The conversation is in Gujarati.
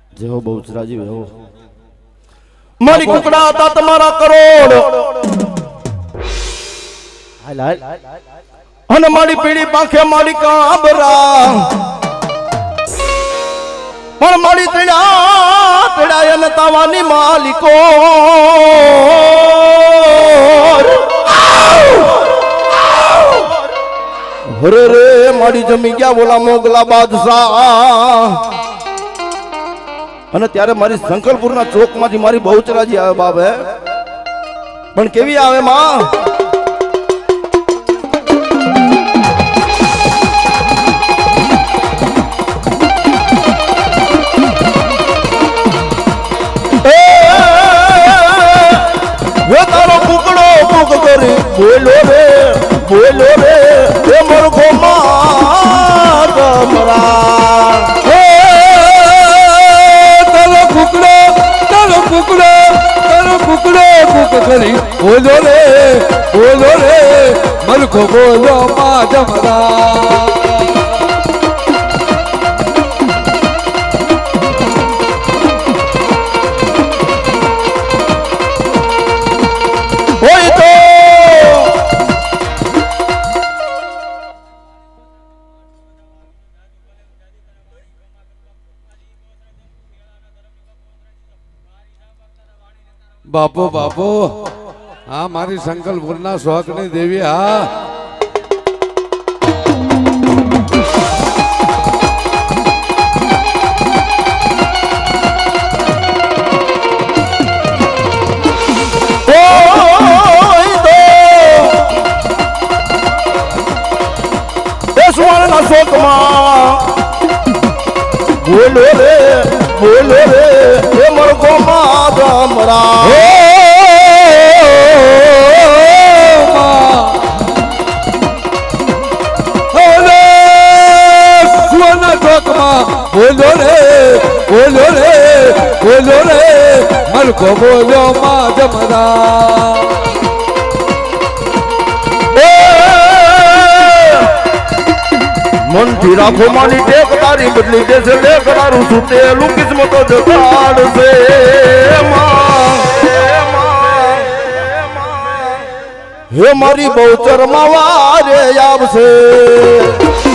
જેવો બહુચરાજી વેવો મારી કુકડા હતા તમારા કરોડ હાલ હાલ અને મારી પીડી પાંખે મારી કાબરા પણ મારી તળા અને તાવાની માલિકો હરે રે મારી જમી ગયા બોલા મોગલા બાદશાહ અને ત્યારે મારી સંકલપુરના ચોકમાંથી મારી બહુચરાજી આવે બાબે પણ કેવી આવે માં તારો કુકડો કુક કરી બોલો રે એ મોરખો માં તમરા તારો કુકડો કુક કરી બોલો રે મરખો બોલો માં જમરા બાપો બાપો હા મારી સંકલ્પના શોખની દેવી હા શોકમાં બોલો રે એ મરકો માં તમરા બોલો રે મરકો બોલો માં જમરા મનથી રાખો માની ટેક તારી બદલી દેશે લેખ તારું સુતેલું કિસ્મતો જગાડશે હે મારી બહુચર માં વારે આવશે